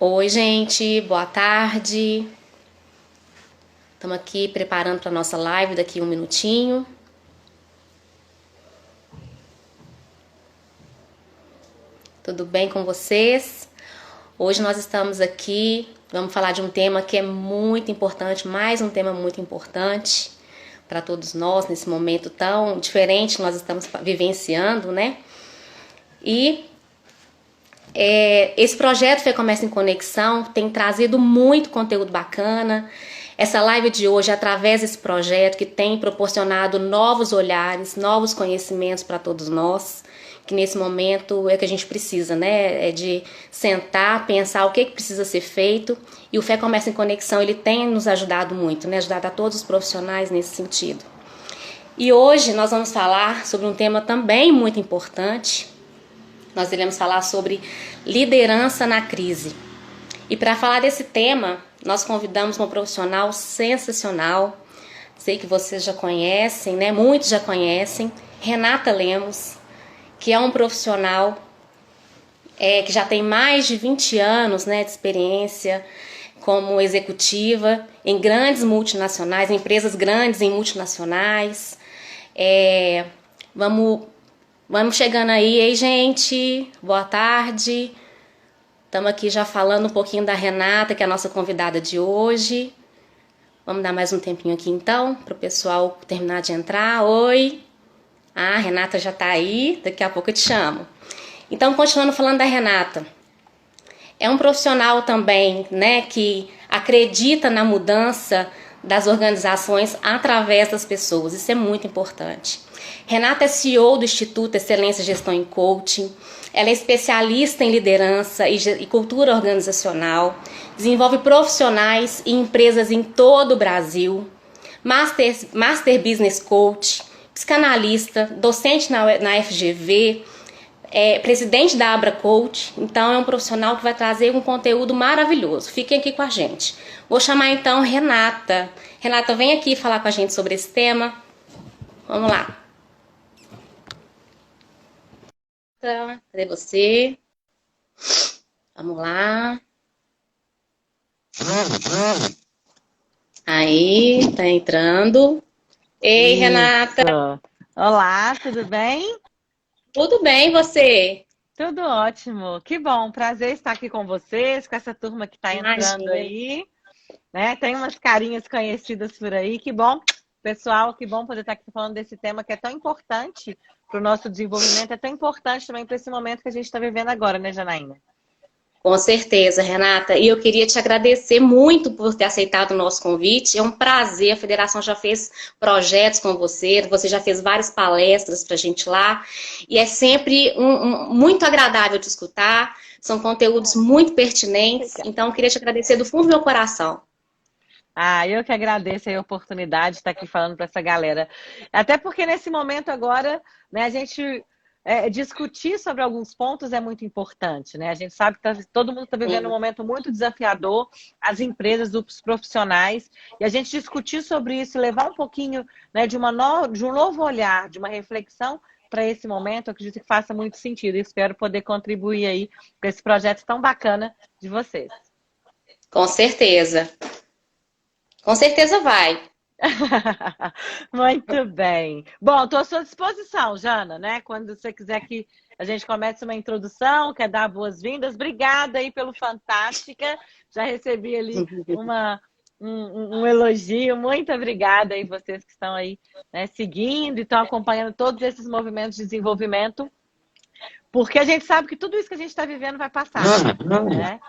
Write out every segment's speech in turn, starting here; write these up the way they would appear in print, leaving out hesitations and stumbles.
Oi, gente, boa tarde. Estamos aqui preparando para a nossa live daqui um minutinho. Tudo bem com vocês? Hoje nós estamos aqui, vamos falar de um tema que é muito importante, mais um tema muito importante para todos nós nesse momento tão diferente que nós estamos vivenciando, né? E esse projeto Fê Comércio em Conexão tem trazido muito conteúdo bacana. Essa live de hoje é através desse projeto que tem proporcionado novos olhares, novos conhecimentos para todos nós, que nesse momento é que a gente precisa, né? É de sentar, pensar o que precisa ser feito. E o Fé Comércio em Conexão, ele tem nos ajudado muito, né? Ajudado a todos os profissionais nesse sentido. E hoje nós vamos falar sobre um tema também muito importante. Nós iremos falar sobre liderança na crise. E para falar desse tema, nós convidamos uma profissional sensacional. Sei que vocês já conhecem, né? Muitos já conhecem. Renata Lemos, que é um profissional que já tem mais de 20 anos, né, de experiência como executiva em grandes multinacionais, empresas grandes em multinacionais. Vamos chegando aí, gente? Boa tarde. Estamos aqui já falando um pouquinho da Renata, que é a nossa convidada de hoje. Vamos dar mais um tempinho aqui então, para o pessoal terminar de entrar. Oi! Ah, a Renata já está aí, daqui a pouco eu te chamo. Então, continuando falando da Renata. É um profissional também, né, que acredita na mudança das organizações através das pessoas. Isso é muito importante. Renata é CEO do Instituto Excelência Gestão em Coaching. Ela é especialista em liderança e cultura organizacional. Desenvolve profissionais e empresas em todo o Brasil. Master Business Coach, psicanalista, docente na FGV, presidente da Abra Coach. Então é um profissional que vai trazer um conteúdo maravilhoso. Fiquem aqui com a gente. Vou chamar então Renata. Renata, vem aqui falar com a gente sobre esse tema. Vamos lá. Cadê você? Vamos lá. Aí, tá entrando. Ei, Isso. Renata. Olá, tudo bem? Tudo bem, e você? Tudo ótimo. Que bom, prazer estar aqui com vocês, com essa turma que está entrando Imagina. aí, né? Tem umas carinhas conhecidas por aí. Que bom, pessoal, que bom poder estar aqui falando desse tema que é tão importante para o nosso desenvolvimento, é tão importante também para esse momento que a gente está vivendo agora, né, Janaína? Com certeza, Renata. E eu queria te agradecer muito por ter aceitado o nosso convite. É um prazer. A federação já fez projetos com você já fez várias palestras para a gente lá. E é sempre muito agradável te escutar. São conteúdos muito pertinentes. Então, eu queria te agradecer do fundo do meu coração. Ah, eu que agradeço aí a oportunidade de estar aqui falando para essa galera. Até porque nesse momento agora, né, a gente discutir sobre alguns pontos é muito importante, né? A gente sabe que todo mundo está vivendo um Sim, momento muito desafiador, as empresas, os profissionais, e a gente discutir sobre isso, levar um pouquinho, né, de um novo olhar, de uma reflexão para esse momento, eu acredito que faça muito sentido. E espero poder contribuir aí para esse projeto tão bacana de vocês. com certeza. Com certeza vai. Muito bem. Bom, estou à sua disposição, Jana, né? Quando você quiser que a gente comece uma introdução, quer dar boas-vindas. Obrigada aí pelo Fantástica. Já recebi ali um elogio. Muito obrigada aí vocês que estão aí, né, seguindo e estão acompanhando todos esses movimentos de desenvolvimento, porque a gente sabe que tudo isso que a gente está vivendo vai passar, né?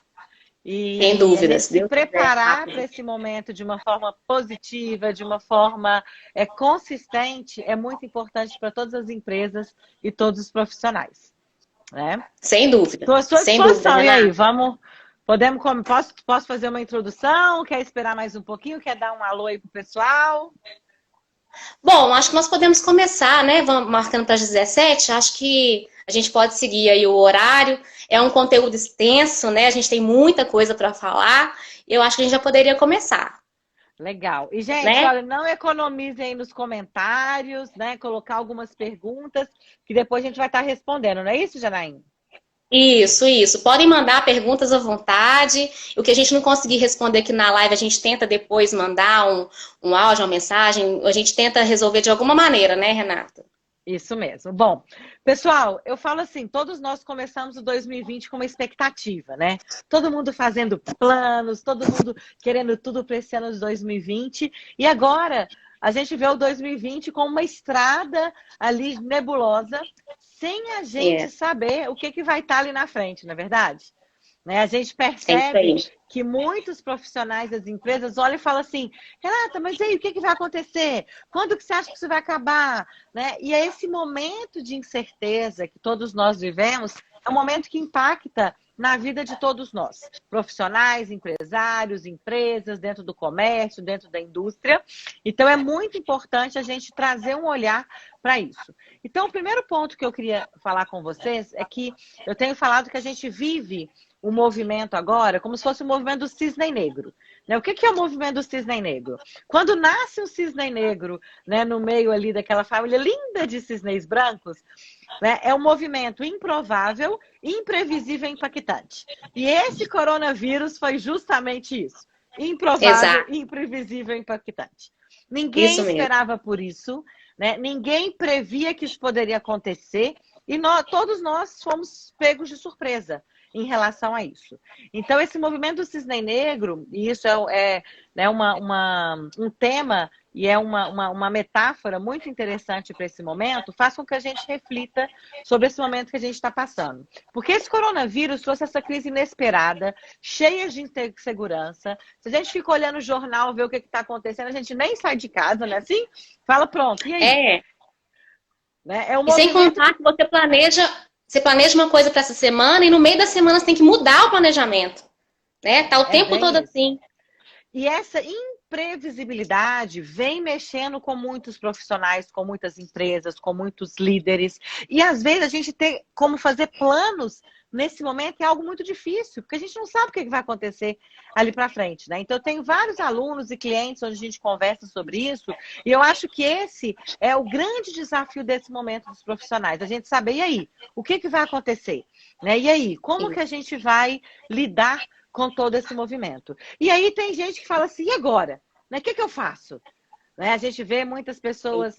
Sem E a dúvida, gente se se Deus quiser. preparar para esse momento de uma forma positiva, de uma forma consistente, é muito importante para todas as empresas e todos os profissionais, né? Sem dúvida. Estou à sua Sem dúvida, disposição. E aí, Renata. vamos? Posso fazer uma introdução? Quer esperar mais um pouquinho? Quer dar um alô aí pro pessoal? Bom, acho que nós podemos começar, né? Vamos marcando para as 17. Acho que a gente pode seguir aí o horário. É um conteúdo extenso, né? A gente tem muita coisa para falar. Eu acho que a gente já poderia começar, Legal. E, gente, né? olha, não economizem aí nos comentários, né? Colocar algumas perguntas que depois a gente vai estar respondendo, não é isso, Janaína? Isso. Podem mandar perguntas à vontade. O que a gente não conseguir responder aqui na live, a gente tenta depois mandar um áudio, uma mensagem. A gente tenta resolver de alguma maneira, né, Renata? Isso mesmo. Bom, pessoal, eu falo assim, todos nós começamos o 2020 com uma expectativa, né? Todo mundo fazendo planos, todo mundo querendo tudo para esse ano de 2020. E agora a gente vê o 2020 como uma estrada ali nebulosa, sem a gente saber o que vai estar ali na frente, não é verdade? Né? A gente percebe que muitos profissionais das empresas olham e falam assim, Renata, mas e aí, o que vai acontecer? Quando que você acha que isso vai acabar? Né? E é esse momento de incerteza que todos nós vivemos, é um momento que impacta na vida de todos nós, profissionais, empresários, empresas, dentro do comércio, dentro da indústria. Então, é muito importante a gente trazer um olhar para isso. Então, o primeiro ponto que eu queria falar com vocês é que eu tenho falado que a gente vive o movimento agora como se fosse o movimento do cisne negro. Né? O que é o movimento do cisne negro? Quando nasce um cisne negro, né, no meio ali daquela família linda de cisnes brancos, né, é um movimento improvável, imprevisível e impactante. E esse coronavírus foi justamente isso. Improvável, imprevisível e impactante. Ninguém esperava por isso, né? Ninguém previa que isso poderia acontecer e todos nós fomos pegos de surpresa em relação a isso. Então, esse movimento do cisne negro, e isso né, um tema e é uma metáfora muito interessante para esse momento, faz com que a gente reflita sobre esse momento que a gente está passando. Porque esse coronavírus trouxe essa crise inesperada, cheia de insegurança. Se a gente fica olhando o jornal, ver o que está acontecendo, a gente nem sai de casa, né? Assim, fala, pronto, e aí? Né? E sem contar que você planeja uma coisa para essa semana e no meio da semana você tem que mudar o planejamento. Né? Tá o tempo todo assim. E essa imprevisibilidade vem mexendo com muitos profissionais, com muitas empresas, com muitos líderes. E às vezes a gente tem como fazer planos nesse momento é algo muito difícil, porque a gente não sabe o que vai acontecer ali para frente, né? Então, eu tenho vários alunos e clientes onde a gente conversa sobre isso, e eu acho que esse é o grande desafio desse momento dos profissionais, a gente saber, e aí, o que vai acontecer? Né? E aí, como que a gente vai lidar com todo esse movimento? E aí tem gente que fala assim, e agora? Né? O que eu faço? Né? A gente vê muitas pessoas,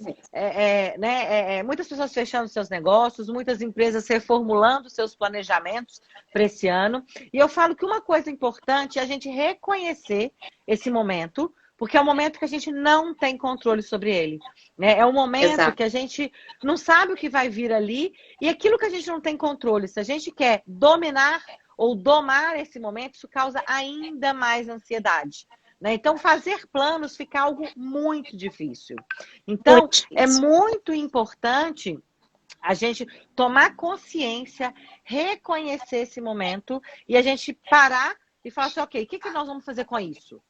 muitas pessoas fechando seus negócios, muitas empresas reformulando seus planejamentos para esse ano. E eu falo que uma coisa importante é a gente reconhecer esse momento, porque é um momento que a gente não tem controle sobre ele. Né? É um momento que a gente não sabe o que vai vir ali, e aquilo que a gente não tem controle, se a gente quer dominar ou domar esse momento, isso causa ainda mais ansiedade. Então, fazer planos fica algo muito difícil. Então, é muito importante a gente tomar consciência, reconhecer esse momento e a gente parar e falar assim, ok, o que nós vamos fazer com isso?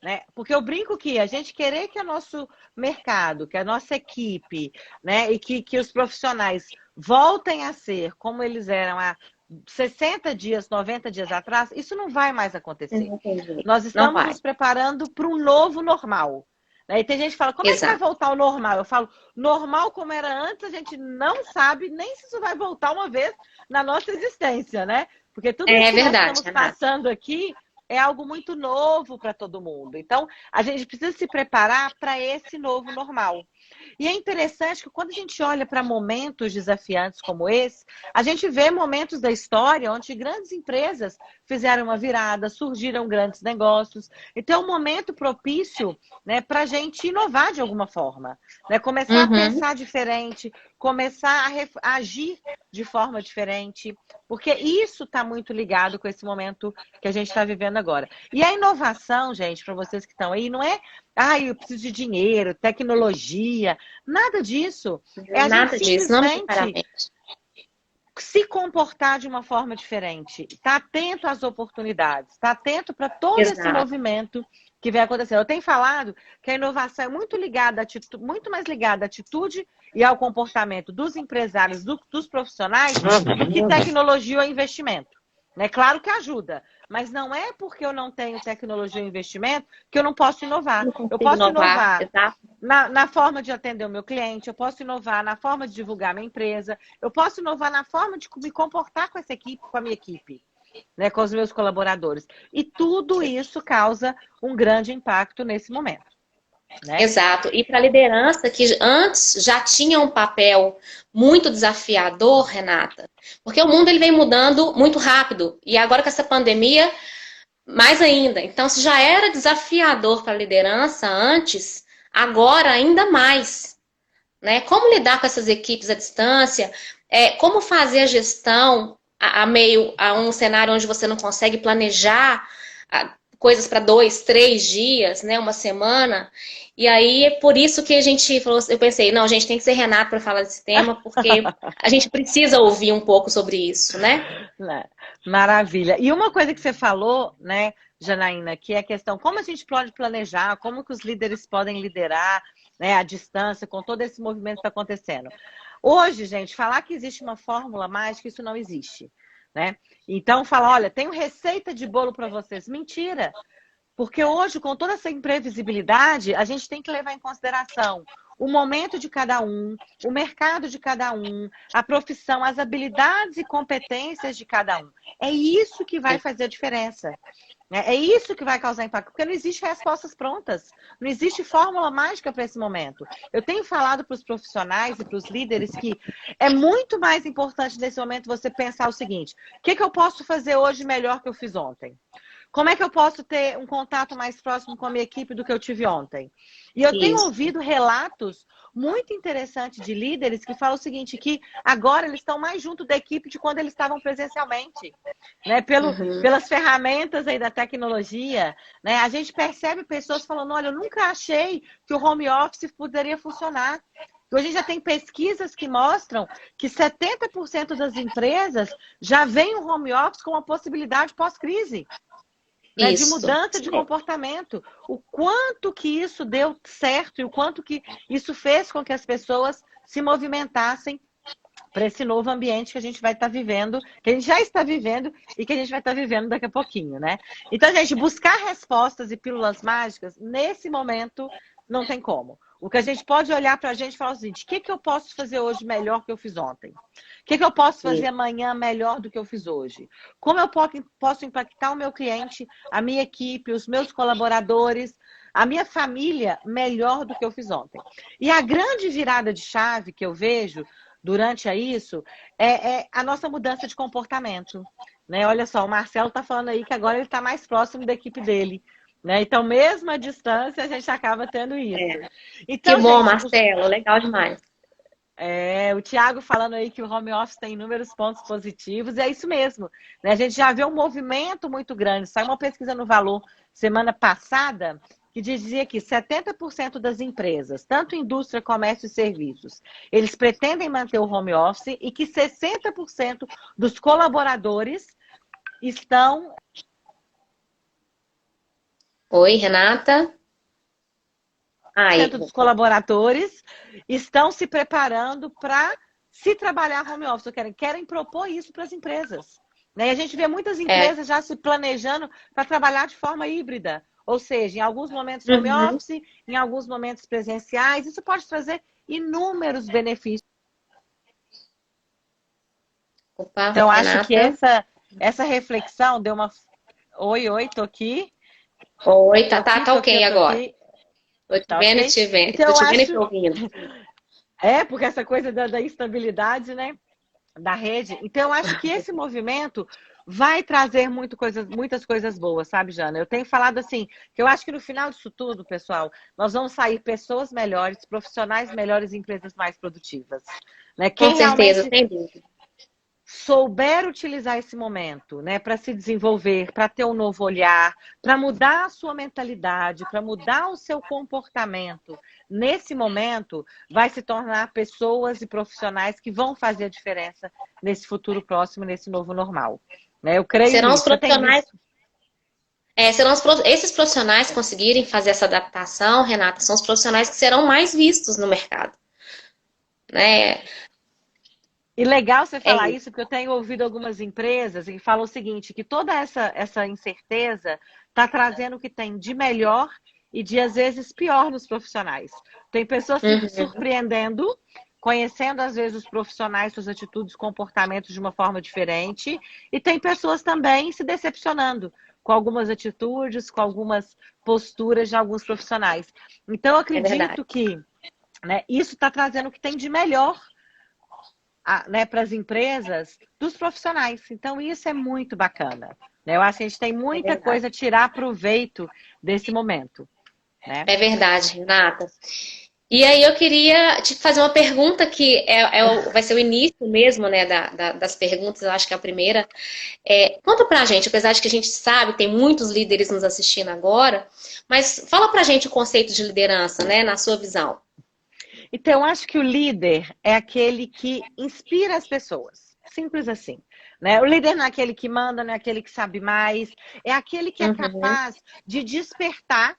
Né? Porque eu brinco que a gente querer que o nosso mercado, que a nossa equipe, né, e que os profissionais voltem a ser como eles eram há 60 dias, 90 dias atrás, isso não vai mais acontecer. Nós estamos nos preparando para um novo normal. Né? E tem gente que fala, como é que vai voltar ao normal? Eu falo, normal como era antes, a gente não sabe nem se isso vai voltar uma vez na nossa existência, né? Porque tudo isso que nós estamos passando aqui é algo muito novo para todo mundo. Então, a gente precisa se preparar para esse novo normal. E é interessante que quando a gente olha para momentos desafiantes como esse, a gente vê momentos da história onde grandes empresas fizeram uma virada, surgiram grandes negócios. Então, é um momento propício, né, para a gente inovar de alguma forma. Né? Começar a pensar diferente, começar a agir de forma diferente. Porque isso está muito ligado com esse momento que a gente está vivendo agora. E a inovação, gente, para vocês que estão aí, não é eu preciso de dinheiro, tecnologia, nada disso. Nada disso, não necessariamente. Se comportar de uma forma diferente, estar atento às oportunidades, estar atento para todo esse movimento que vem acontecendo. Eu tenho falado que a inovação é muito mais ligada à atitude e ao comportamento dos empresários, dos profissionais, do que tecnologia ou investimento. Né? Claro que ajuda, mas não é porque eu não tenho tecnologia ou investimento que eu não posso inovar. Não Eu consigo posso inovar, inovar exato. na forma de atender o meu cliente, eu posso inovar na forma de divulgar minha empresa, eu posso inovar na forma de me comportar com essa equipe, com a minha equipe, né, com os meus colaboradores. E tudo isso causa um grande impacto nesse momento, né? Exato. E para a liderança, que antes já tinha um papel muito desafiador, Renata, porque o mundo ele vem mudando muito rápido, e agora com essa pandemia, mais ainda. Então, se já era desafiador para a liderança antes, agora ainda mais, né? Como lidar com essas equipes à distância, como fazer a gestão a meio a um cenário onde você não consegue planejar coisas para 2, 3 dias, né? Uma semana. E aí é por isso que a gente falou, eu pensei, não, a gente tem que ser Renato para falar desse tema, porque a gente precisa ouvir um pouco sobre isso, né? Né? Maravilha. E uma coisa que você falou, né, Janaína, que é a questão como a gente pode planejar, como que os líderes podem liderar, né, à distância, com todo esse movimento que está acontecendo. Hoje, gente, falar que existe uma fórmula mágica, isso não existe, né? Então, falar, olha, tenho receita de bolo para vocês. Mentira! Porque hoje, com toda essa imprevisibilidade, a gente tem que levar em consideração o momento de cada um, o mercado de cada um, a profissão, as habilidades e competências de cada um. É isso que vai fazer a diferença. Né? É isso que vai causar impacto, porque não existe respostas prontas, não existe fórmula mágica para esse momento. Eu tenho falado para os profissionais e para os líderes que é muito mais importante nesse momento você pensar o seguinte: o que eu posso fazer hoje melhor que eu fiz ontem? Como é que eu posso ter um contato mais próximo com a minha equipe do que eu tive ontem? E eu tenho Isso. ouvido relatos muito interessantes de líderes que falam o seguinte, que agora eles estão mais junto da equipe de quando eles estavam presencialmente, né? Pelas ferramentas aí da tecnologia, né? A gente percebe pessoas falando, olha, eu nunca achei que o home office poderia funcionar. Hoje já tem pesquisas que mostram que 70% das empresas já veem o home office como uma possibilidade pós-crise. Né, de mudança de comportamento. O quanto que isso deu certo e o quanto que isso fez com que as pessoas se movimentassem para esse novo ambiente que a gente vai estar vivendo, que a gente já está vivendo e que a gente vai estar vivendo daqui a pouquinho, né? Então, gente, buscar respostas e pílulas mágicas, nesse momento, não tem como. O que a gente pode olhar para a gente e falar o seguinte: o que eu posso fazer hoje melhor que eu fiz ontem? O que eu posso fazer amanhã melhor do que eu fiz hoje? Como eu posso impactar o meu cliente, a minha equipe, os meus colaboradores, a minha família melhor do que eu fiz ontem? E a grande virada de chave que eu vejo durante isso é a nossa mudança de comportamento. Né? Olha só, o Marcelo está falando aí que agora ele está mais próximo da equipe dele. Né? Então, mesmo à distância, a gente acaba tendo isso. Então, que bom, gente, Marcelo, legal demais. O Thiago falando aí que o home office tem inúmeros pontos positivos, e é isso mesmo. Né? A gente já vê um movimento muito grande. Saiu uma pesquisa no Valor semana passada que dizia que 70% das empresas, tanto indústria, comércio e serviços, eles pretendem manter o home office e que 60% dos colaboradores estão... Oi, Renata. Dos colaboradores estão se preparando para se trabalhar home office, querem propor isso para as empresas. Né? E a gente vê muitas empresas já se planejando para trabalhar de forma híbrida, ou seja, em alguns momentos home office, em alguns momentos presenciais. Isso pode trazer inúmeros benefícios. Opa, então, Renata. acho que essa reflexão deu uma... Oi, tô aqui. Oi, tá ok agora. Aqui. Tô te vendo e te vendo. Então, tô te vendo e te ouvindo. Porque essa coisa da instabilidade, né, da rede. Então, eu acho que esse movimento vai trazer muitas coisas boas, sabe, Jana? Eu tenho falado assim, que eu acho que no final disso tudo, pessoal, nós vamos sair pessoas melhores, profissionais melhores e empresas mais produtivas. Né? Com certeza, sem dúvida. Souber utilizar esse momento, né, para se desenvolver, para ter um novo olhar, para mudar a sua mentalidade, para mudar o seu comportamento, nesse momento, vai se tornar pessoas e profissionais que vão fazer a diferença nesse futuro próximo, nesse novo normal. Né? Eu creio serão nisso. Os profissionais. Esses profissionais conseguirem fazer essa adaptação, Renata, são os profissionais que serão mais vistos no mercado. Né? E legal você É falar isso. isso, porque eu tenho ouvido algumas empresas que falam o seguinte, que toda essa incerteza está trazendo o que tem de melhor e de, às vezes, pior nos profissionais. Tem pessoas se Uhum. surpreendendo, conhecendo, às vezes, os profissionais, suas atitudes, comportamentos de uma forma diferente, e tem pessoas também se decepcionando com algumas atitudes, com algumas posturas de alguns profissionais. Então, eu É verdade. acredito que, né, isso está trazendo o que tem de melhor, né, para as empresas dos profissionais. Então, isso é muito bacana, né? Eu acho que a gente tem É muita verdade. coisa a tirar proveito desse momento, né? É verdade, Renata. E aí eu queria te fazer uma pergunta que vai ser o início mesmo, né, das perguntas, eu acho que é a primeira. Conta pra gente, apesar de que a gente sabe, tem muitos líderes nos assistindo agora, mas fala pra gente o conceito de liderança, né, na sua visão. Então, eu acho que o líder é aquele que inspira as pessoas. Simples assim. Né? O líder não é aquele que manda, não é aquele que sabe mais, é aquele que é Uhum, capaz de despertar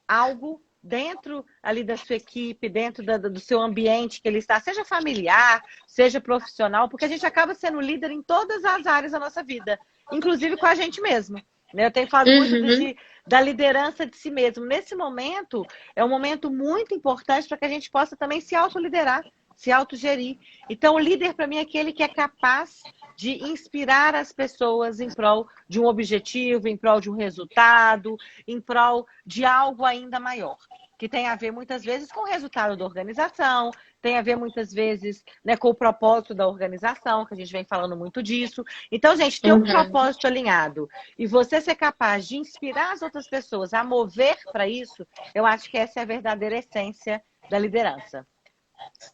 algo dentro ali da sua equipe, dentro do seu ambiente que ele está, seja familiar, seja profissional, porque a gente acaba sendo líder em todas as áreas da nossa vida, inclusive com a gente mesmo. Né? Eu tenho falado muito uhum, da liderança de si mesmo. Nesse momento, é um momento muito importante para que a gente possa também se autoliderar, se autogerir. Então, o líder, para mim, é aquele que é capaz de inspirar as pessoas em prol de um objetivo, em prol de um resultado, em prol de algo ainda maior, que tem a ver muitas vezes com o resultado da organização, tem a ver muitas vezes, né, com o propósito da organização, que a gente vem falando muito disso. Então, gente, ter um uhum. propósito alinhado e você ser capaz de inspirar as outras pessoas a mover para isso, eu acho que essa é a verdadeira essência da liderança.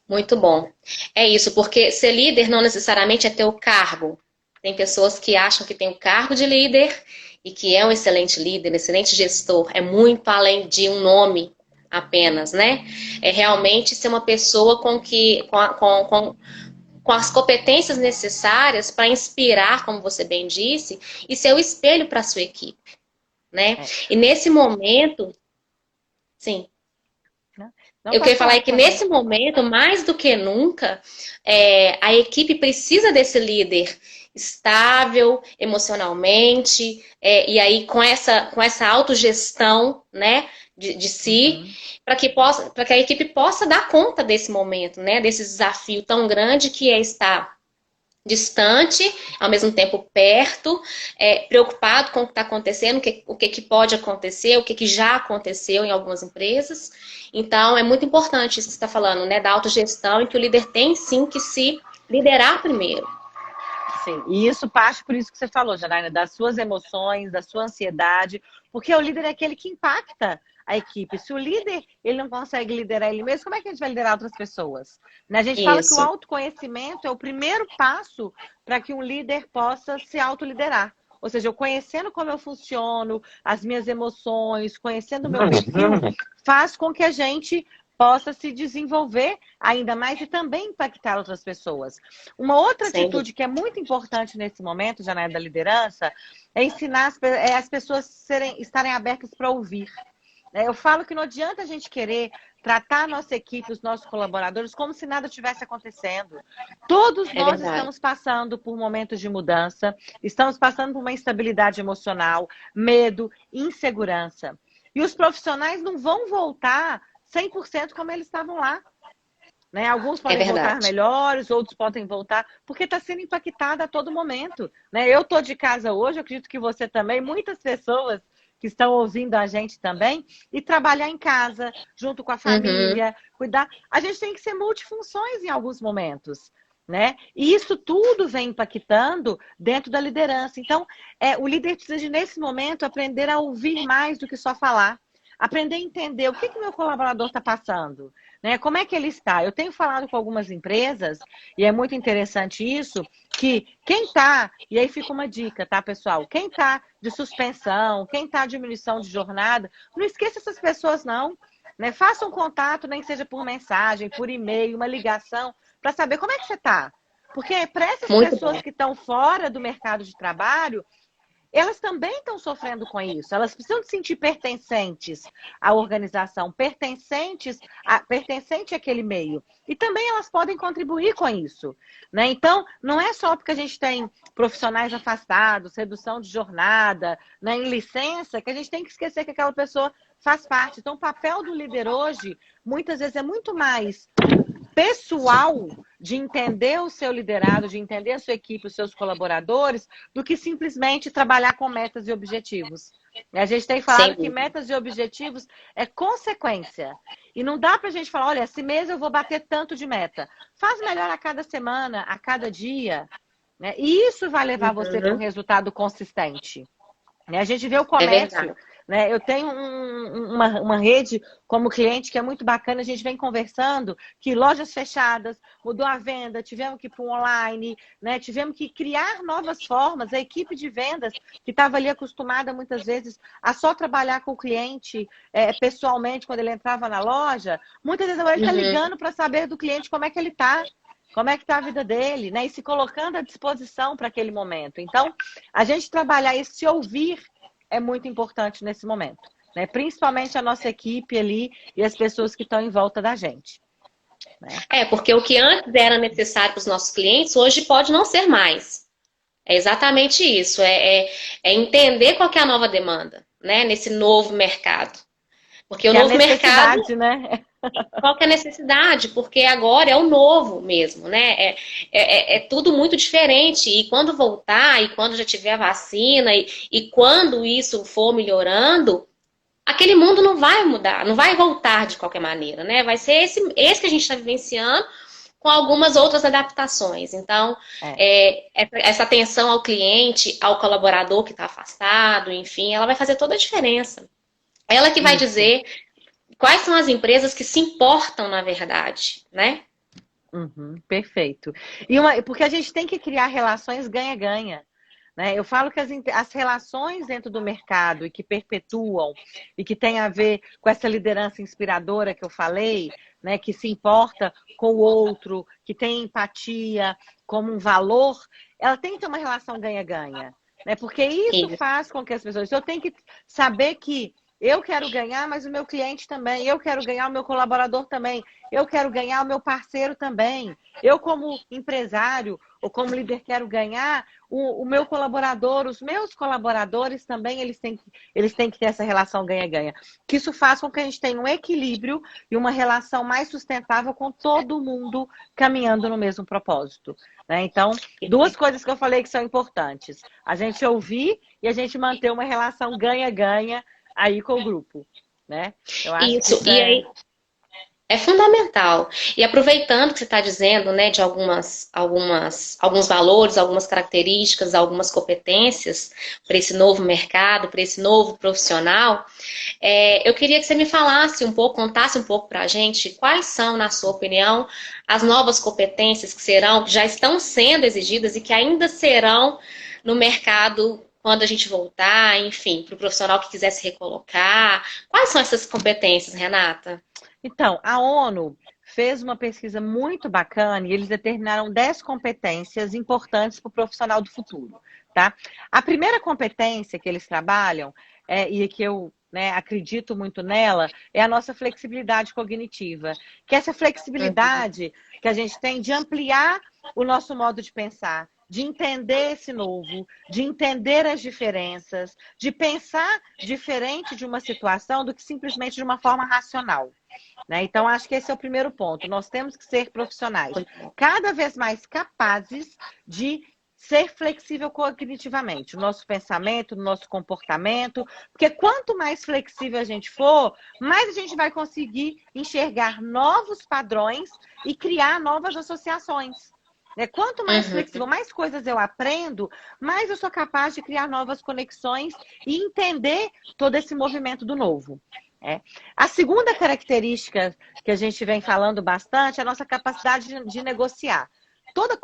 Muito bom. É isso, porque ser líder não necessariamente é ter o cargo. Tem pessoas que acham que tem o cargo de líder e que é um excelente líder, um excelente gestor. É muito além de um nome apenas, né? É realmente ser uma pessoa com as competências necessárias para inspirar, como você bem disse, e ser o espelho para a sua equipe, né? É. E nesse momento, sim. Né? Não Eu pode queria falar falar, que por favor. nesse momento, mais do que nunca, a equipe precisa desse líder estável emocionalmente, e aí com essa autogestão, né, de si, Uhum. para que a equipe possa dar conta desse momento, né, desse desafio tão grande que é estar distante, ao mesmo tempo perto, preocupado com o que está acontecendo, o que pode acontecer, o que já aconteceu em algumas empresas. Então, é muito importante isso que você está falando, né, da autogestão, e que o líder tem sim que se liderar primeiro. Sim, e isso parte por isso que você falou, Janaína, das suas emoções, da sua ansiedade, porque o líder é aquele que impacta a equipe. Se o líder ele não consegue liderar ele mesmo, como é que a gente vai liderar outras pessoas? Né? A gente fala que o Isso, autoconhecimento é o primeiro passo para que um líder possa se autoliderar. Ou seja, eu conhecendo como eu funciono, as minhas emoções, conhecendo o meu perfil, faz com que a gente possa se desenvolver ainda mais e também impactar outras pessoas. Uma outra sem dúvida. atitude que é muito importante nesse momento, já na da liderança, é ensinar as pessoas estarem abertas para ouvir. Eu falo que não adianta a gente querer tratar a nossa equipe, os nossos colaboradores, como se nada tivesse acontecendo. Todos É nós verdade. estamos passando por momentos de mudança, estamos passando por uma instabilidade emocional, medo, insegurança. E os profissionais não vão voltar 100% como eles estavam lá. Né? Alguns É podem voltar verdade. melhores, outros podem voltar, porque está sendo impactada a todo momento. Né? Eu estou de casa hoje, acredito que você também, muitas pessoas que estão ouvindo a gente também, e trabalhar em casa, junto com a Uhum, família, cuidar. A gente tem que ser multifunções em alguns momentos. Né? E isso tudo vem impactando dentro da liderança. Então, o líder precisa, nesse momento, aprender a ouvir mais do que só falar. Aprender a entender o que meu colaborador está passando. Né? Como é que ele está? Eu tenho falado com algumas empresas, e é muito interessante isso, que quem está, e aí fica uma dica, tá, pessoal? Quem está de suspensão, quem está de diminuição de jornada, não esqueça essas pessoas, não. Né? Faça um contato, nem seja por mensagem, por e-mail, uma ligação, para saber como é que você está. Porque para essas muito pessoas bom. que estão fora do mercado de trabalho, elas também estão sofrendo com isso. Elas precisam se sentir pertencentes à organização, pertencente àquele meio. E também elas podem contribuir com isso, né? Então, não é só porque a gente tem profissionais afastados, redução de jornada, né, em licença, que a gente tem que esquecer que aquela pessoa faz parte. Então, o papel do líder hoje, muitas vezes, é muito mais pessoal, de entender o seu liderado, de entender a sua equipe, os seus colaboradores, do que simplesmente trabalhar com metas e objetivos. A gente tem falado que metas e objetivos é consequência. E não dá para a gente falar, olha, esse mês eu vou bater tanto de meta. Faz melhor a cada semana, a cada dia, né? E isso vai levar você para um resultado consistente. A gente vê o comércio, né? Eu tenho uma rede como cliente que é muito bacana, a gente vem conversando que lojas fechadas, mudou a venda, tivemos que ir para o online, né? Tivemos que criar novas formas. A equipe de vendas, que estava ali acostumada muitas vezes a só trabalhar com o cliente pessoalmente quando ele entrava na loja, muitas vezes agora ele está ligando para saber do cliente como é que ele está. Como é que está a vida dele, né? E se colocando à disposição para aquele momento. Então, a gente trabalhar esse ouvir é muito importante nesse momento, né? Principalmente a nossa equipe ali e as pessoas que estão em volta da gente, né? Porque o que antes era necessário para os nossos clientes, hoje pode não ser mais. É exatamente isso. É entender qual que é a nova demanda, né? Nesse novo mercado. Porque o novo mercado... né? Qual que é a necessidade? Porque agora é o novo mesmo, né? É tudo muito diferente. E quando voltar, e quando já tiver a vacina, e quando isso for melhorando, aquele mundo não vai mudar, não vai voltar de qualquer maneira, né? Vai ser esse que a gente está vivenciando, com algumas outras adaptações. Então, essa atenção ao cliente, ao colaborador que está afastado, enfim, ela vai fazer toda a diferença. Ela que vai dizer quais são as empresas que se importam, na verdade, né? Perfeito. Porque a gente tem que criar relações ganha-ganha, né? Eu falo que as relações dentro do mercado e que perpetuam e que tem a ver com essa liderança inspiradora que eu falei, né? Que se importa com o outro, que tem empatia como um valor, ela tem que ter uma relação ganha-ganha, né? Porque isso faz com que as pessoas... Eu tenho que saber que eu quero ganhar, mas o meu cliente também. Eu quero ganhar o meu colaborador também. Eu quero ganhar o meu parceiro também. Eu, como empresário ou como líder, quero ganhar o meu colaborador. Os meus colaboradores também, eles têm que ter essa relação ganha-ganha. Que isso faz com que a gente tenha um equilíbrio e uma relação mais sustentável com todo mundo caminhando no mesmo propósito, né? Então, duas coisas que eu falei que são importantes. A gente ouvir e a gente manter uma relação ganha-ganha aí com o grupo, né? Eu acho isso, que e aí é fundamental. E aproveitando que você está dizendo, né, de alguns valores, algumas características, algumas competências para esse novo mercado, para esse novo profissional, eu queria que você me falasse um pouco, contasse um pouco para a gente quais são, na sua opinião, as novas competências que já estão sendo exigidas e que ainda serão no mercado quando a gente voltar, enfim, para o profissional que quiser se recolocar. Quais são essas competências, Renata? Então, a ONU fez uma pesquisa muito bacana e eles determinaram 10 competências importantes para o profissional do futuro, tá? A primeira competência que eles trabalham, e que eu acredito muito nela, é a nossa flexibilidade cognitiva. Que é essa flexibilidade que a gente tem de ampliar o nosso modo de pensar, de entender esse novo, de entender as diferenças, de pensar diferente de uma situação do que simplesmente de uma forma racional, né? Então, acho que esse é o primeiro ponto. Nós temos que ser profissionais cada vez mais capazes de ser flexível cognitivamente, no nosso pensamento, no nosso comportamento, porque quanto mais flexível a gente for, mais a gente vai conseguir enxergar novos padrões e criar novas associações. Quanto mais flexível, mais coisas eu aprendo, mais eu sou capaz de criar novas conexões e entender todo esse movimento do novo. A segunda característica que a gente vem falando bastante é a nossa capacidade de negociar. Toda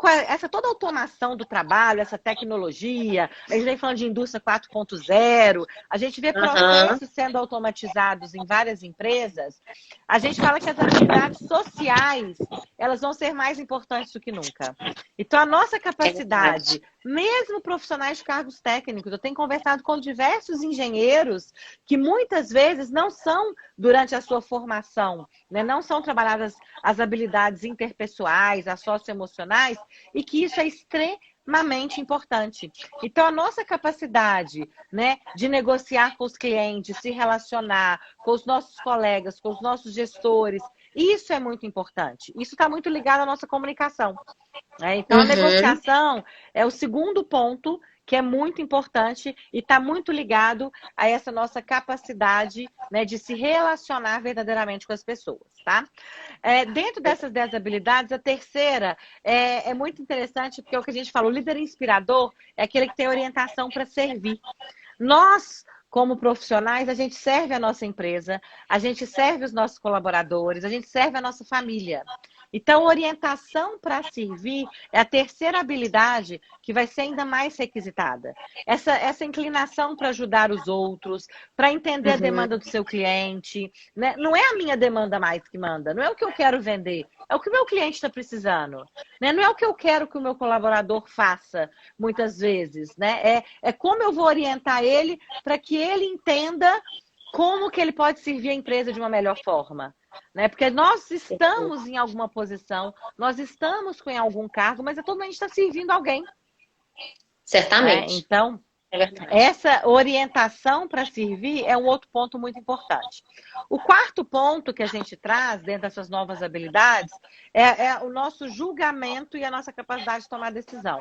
automação do trabalho, essa tecnologia, a gente vem falando de indústria 4.0, a gente vê processos sendo automatizados em várias empresas, a gente fala que as atividades sociais, elas vão ser mais importantes do que nunca. Então, a nossa capacidade mesmo profissionais de cargos técnicos. Eu tenho conversado com diversos engenheiros que muitas vezes não são, durante a sua formação, né, não são trabalhadas as habilidades interpessoais, as socioemocionais, e que isso é extremamente importante. Então, a nossa capacidade, né, de negociar com os clientes, se relacionar com os nossos colegas, com os nossos gestores, isso é muito importante. Isso está muito ligado à nossa comunicação. Então, a Uhum. negociação é o segundo ponto que é muito importante e está muito ligado a essa nossa capacidade, né, de se relacionar verdadeiramente com as pessoas, tá? Dentro dessas 10 habilidades, a terceira é muito interessante, porque é o que a gente fala, o líder inspirador é aquele que tem orientação para servir. Nós, como profissionais, a gente serve a nossa empresa, a gente serve os nossos colaboradores, a gente serve a nossa família. Então, orientação para servir é a terceira habilidade que vai ser ainda mais requisitada. Essa inclinação para ajudar os outros, para entender a Uhum. demanda do seu cliente, né? Não é a minha demanda mais que manda, não é o que eu quero vender, é o que o meu cliente está precisando. Né? Não é o que eu quero que o meu colaborador faça, muitas vezes. Né? É como eu vou orientar ele para que ele entenda como que ele pode servir a empresa de uma melhor forma. Né? Porque nós estamos em alguma posição, nós estamos com algum cargo, mas todo mundo está servindo alguém. Né? Certamente. Então, É verdade. essa orientação para servir é um outro ponto muito importante. O quarto ponto que a gente traz dentro dessas novas habilidades é o nosso julgamento e a nossa capacidade de tomar decisão.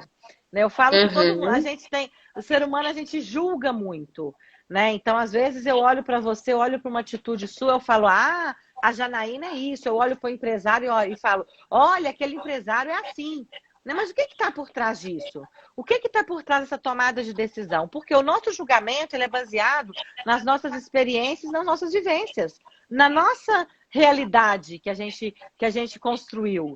Né? Eu falo que todo mundo, a Uhum. gente tem, o ser humano a gente julga muito. Né? Então, às vezes, eu olho para você, eu olho para uma atitude sua, eu falo, ah, a Janaína é isso. Eu olho para o empresário e falo, olha, aquele empresário é assim. Né? Mas o que está por trás disso? O que está por trás dessa tomada de decisão? Porque o nosso julgamento ele é baseado nas nossas experiências, nas nossas vivências, na nossa realidade que a gente construiu.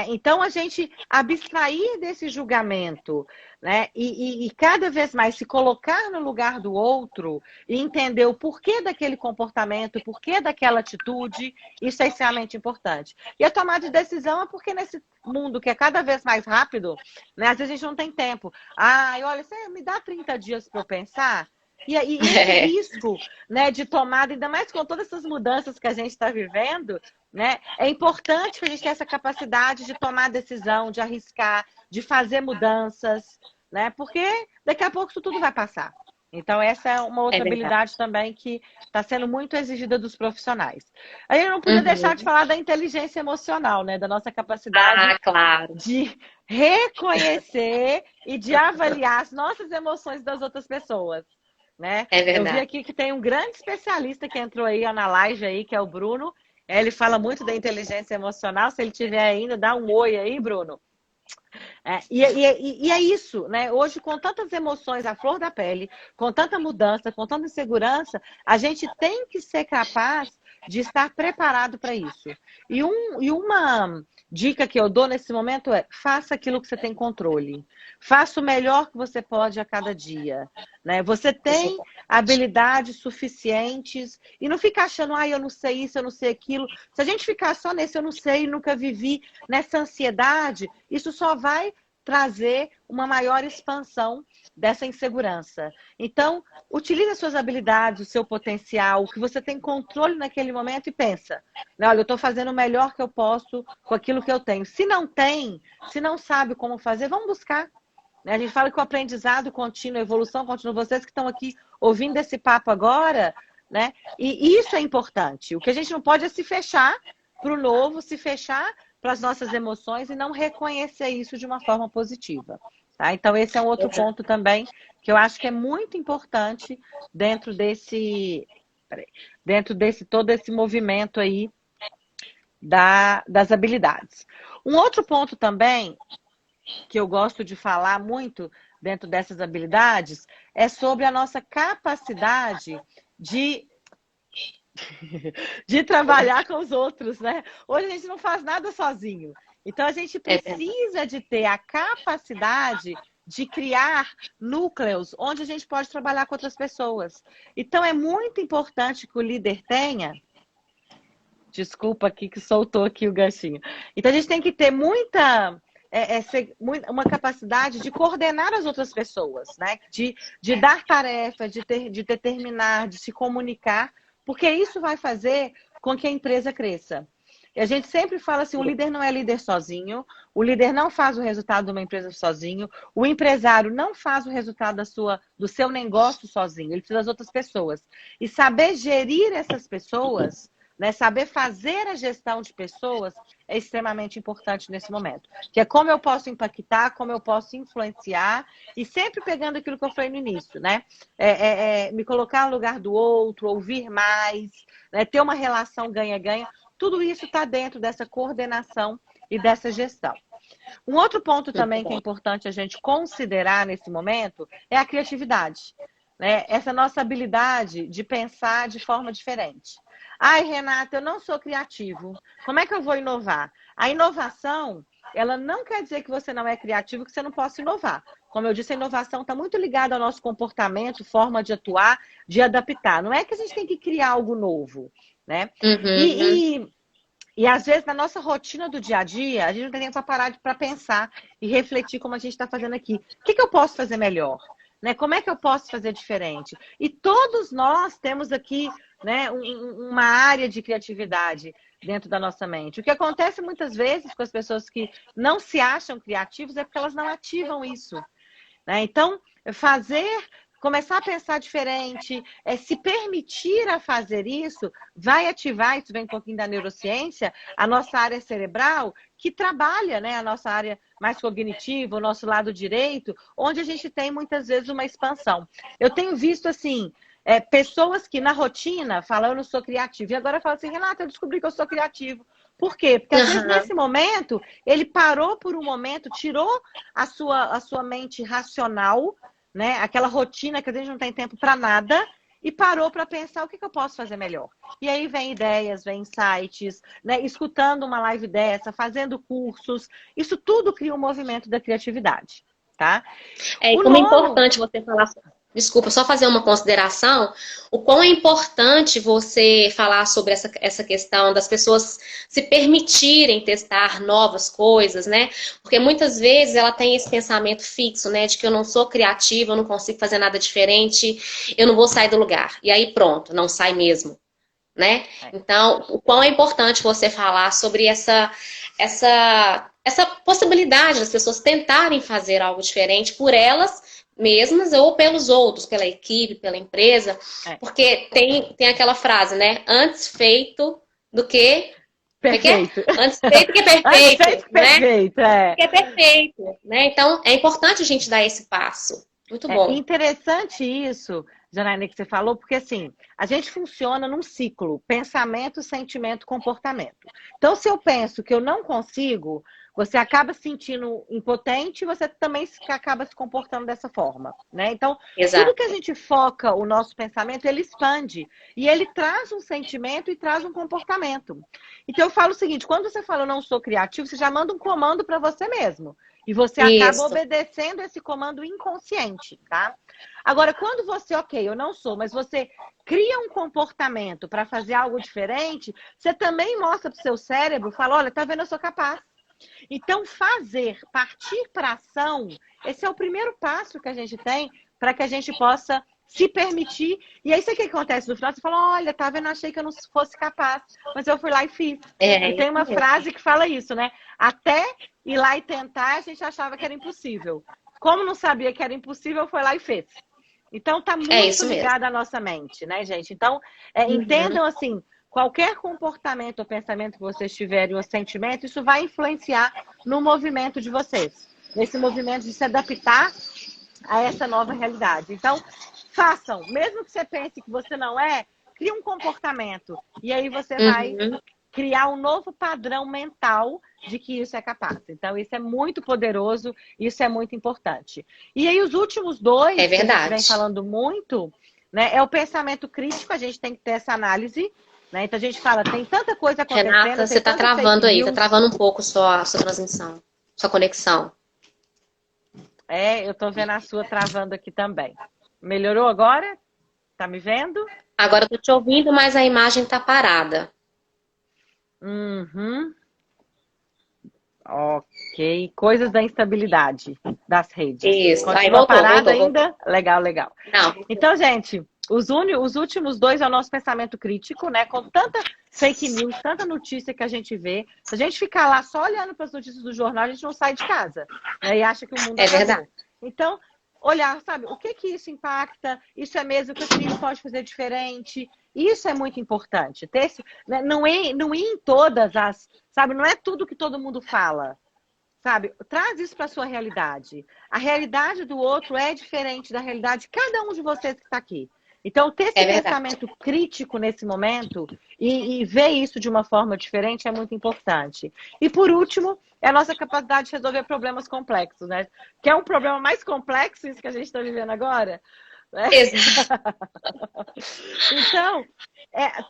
Então, a gente abstrair desse julgamento, né, e cada vez mais se colocar no lugar do outro e entender o porquê daquele comportamento, o porquê daquela atitude, isso é extremamente importante. E a tomada de decisão é porque nesse mundo que é cada vez mais rápido, né, às vezes a gente não tem tempo. Ah, olha, você me dá 30 dias para eu pensar? E esse É, risco, né, de tomada, ainda mais com todas essas mudanças que a gente está vivendo, né, é importante que a gente tenha essa capacidade de tomar decisão, de arriscar, de fazer mudanças, né, porque daqui a pouco isso tudo vai passar. Então, essa é uma é outra verdade. habilidade também que está sendo muito exigida dos profissionais. Aí eu não podia deixar de Uhum. falar da inteligência emocional, né, da nossa capacidade Ah, claro. de reconhecer e de avaliar as nossas emoções das outras pessoas. Né? É Eu vi verdade. aqui que tem um grande especialista que entrou aí ó, na live aí, que é o Bruno. Ele fala muito da inteligência emocional. Se ele tiver ainda, dá um oi aí, Bruno. E é isso, né? Hoje, com tantas emoções à flor da pele, com tanta mudança, com tanta insegurança, a gente tem que ser capaz de estar preparado para isso. E uma dica que eu dou nesse momento é: faça aquilo que você tem controle. Faça o melhor que você pode a cada dia. Né? Você Isso é tem importante. habilidades suficientes e não fica achando, ah, eu não sei isso, eu não sei aquilo. Se a gente ficar só nesse eu não sei, nunca vivi, nessa ansiedade, isso só vai trazer uma maior expansão dessa insegurança. Então, utilize as suas habilidades, o seu potencial, o que você tem controle naquele momento e pensa, né, olha, eu estou fazendo o melhor que eu posso com aquilo que eu tenho. Se não tem, se não sabe como fazer, vamos buscar. Né? A gente fala que o aprendizado contínuo, a evolução contínua, vocês que estão aqui ouvindo esse papo agora, né? E isso é importante. O que a gente não pode é se fechar para o novo, se fechar para as nossas emoções e não reconhecer isso de uma forma positiva. Tá? Então, esse é um outro Exato. ponto também que eu acho que é muito importante dentro dentro desse todo esse movimento aí das habilidades. Um outro ponto também que eu gosto de falar muito dentro dessas habilidades é sobre a nossa capacidade de de trabalhar com os outros, né? Hoje a gente não faz nada sozinho. Então a gente É verdade. precisa de ter a capacidade de criar núcleos onde a gente pode trabalhar com outras pessoas. Então é muito importante que o líder tenha. Desculpa aqui que soltou aqui o ganchinho. Então a gente tem que ter muita uma capacidade de coordenar as outras pessoas, né? De dar tarefas, de determinar, de se comunicar, porque isso vai fazer com que a empresa cresça. E a gente sempre fala assim, o líder não é líder sozinho, o líder não faz o resultado de uma empresa sozinho, o empresário não faz o resultado do seu negócio sozinho, ele precisa das outras pessoas. E saber gerir essas pessoas, né, saber fazer a gestão de pessoas é extremamente importante nesse momento. Que é como eu posso impactar, como eu posso influenciar, e sempre pegando aquilo que eu falei no início, né? Me colocar no lugar do outro, ouvir mais, né, ter uma relação ganha-ganha. Tudo isso está dentro dessa coordenação e dessa gestão. Um outro ponto também que é importante a gente considerar nesse momento é a criatividade, né? Essa nossa habilidade de pensar de forma diferente. Ai, Renata, eu não sou criativo. Como é que eu vou inovar? A inovação, ela não quer dizer que você não é criativo, que você não possa inovar. Como eu disse, a inovação está muito ligada ao nosso comportamento, forma de atuar, de adaptar. Não é que a gente tem que criar algo novo, né? E às vezes, na nossa rotina do dia a dia, a gente não tem tempo para parar para pensar e refletir como a gente está fazendo aqui. O que eu posso fazer melhor? Né? Como é que eu posso fazer diferente? E todos nós temos aqui, né, uma área de criatividade dentro da nossa mente. O que acontece muitas vezes com as pessoas que não se acham criativos é porque elas não ativam isso. Né? Então, começar a pensar diferente, se permitir a fazer isso, vai ativar, isso vem um pouquinho da neurociência, a nossa área cerebral, que trabalha, né, a nossa área mais cognitiva, o nosso lado direito, onde a gente tem muitas vezes uma expansão. Eu tenho visto, assim, pessoas que na rotina falam, eu não sou criativo, e agora falam assim, Renata, eu descobri que eu sou criativo. Por quê? Porque às vezes nesse momento, ele parou por um momento, tirou a sua mente racional, né? Aquela rotina que a gente não tem tempo para nada, e parou para pensar o que eu posso fazer melhor. E aí vem ideias, vem insights, né? Escutando uma live dessa, fazendo cursos, isso tudo cria um movimento da criatividade, tá? E como é importante você falar. Desculpa, só fazer uma consideração. O quão é importante você falar sobre essa questão das pessoas se permitirem testar novas coisas, né? Porque muitas vezes ela tem esse pensamento fixo, né? De que eu não sou criativa, eu não consigo fazer nada diferente, eu não vou sair do lugar. E aí pronto, não sai mesmo, né? Então, o quão é importante você falar sobre essa possibilidade das pessoas tentarem fazer algo diferente por elas mesmas ou pelos outros, pela equipe, pela empresa, porque tem aquela frase, né? Antes feito do que perfeito. Antes feito que perfeito, antes feito que né? perfeito, Que é perfeito, né? Então é importante a gente dar esse passo. Muito bom. É interessante isso, Janaína, que você falou, porque assim, a gente funciona num ciclo, pensamento, sentimento, comportamento. Então, se eu penso que eu não consigo, você acaba se sentindo impotente e você também acaba se comportando dessa forma, né? Então, tudo que a gente foca o nosso pensamento, ele expande. E ele traz um sentimento e traz um comportamento. Então, eu falo o seguinte, quando você fala eu não sou criativo, você já manda um comando para você mesmo. E você acaba obedecendo esse comando inconsciente, tá? Agora, quando você, ok, eu não sou, mas você cria um comportamento para fazer algo diferente, você também mostra para o seu cérebro, fala, olha, tá vendo, eu sou capaz. Então, partir para ação, esse é o primeiro passo que a gente tem para que a gente possa se permitir. E aí, sabe o que acontece no final? Você fala, olha, tá vendo, achei que eu não fosse capaz, mas eu fui lá e fiz. E tem uma frase que fala isso, né? Até ir lá e tentar, a gente achava que era impossível. Como não sabia que era impossível, foi lá e fez. Então, tá muito ligado à nossa mente, né, gente? Então, entendam assim, qualquer comportamento ou pensamento que vocês tiverem, ou sentimento, isso vai influenciar no movimento de vocês. Nesse movimento de se adaptar a essa nova realidade. Então, façam. Mesmo que você pense que você não é, crie um comportamento. E aí você vai criar um novo padrão mental de que isso é capaz. Então, isso é muito poderoso, isso é muito importante. E aí, os últimos dois, que a gente vem falando muito, né, é o pensamento crítico, a gente tem que ter essa análise, né? Então, a gente fala, tem tanta coisa acontecendo... Renata, você tá travando aí, tá travando um pouco a sua transmissão, sua conexão. Eu tô vendo a sua travando aqui também. Melhorou agora? Tá me vendo? Agora eu tô te ouvindo, mas a imagem tá parada. Ok. Ok. Coisas da instabilidade das redes. Isso. Aí Continua voltou, parado voltou. ainda? Legal, legal. Não. Então, gente, os últimos dois é o nosso pensamento crítico, né? Com tanta fake news, tanta notícia que a gente vê. Se a gente ficar lá só olhando para as notícias do jornal, a gente não sai de casa, né? E acha que o mundo É acabou. verdade. Então, olhar, sabe, o que isso impacta? Isso é mesmo que o time pode fazer diferente? Isso é muito importante. Ter esse, né? Não ir em todas as, sabe, não é tudo que todo mundo fala. Sabe, traz isso para a sua realidade. A realidade do outro é diferente da realidade de cada um de vocês que está aqui. Então, ter esse É verdade. pensamento crítico nesse momento e ver isso de uma forma diferente é muito importante. E, por último, é a nossa capacidade de resolver problemas complexos, né? Que é um problema mais complexo, isso que a gente está vivendo agora. Né? Exato. Então,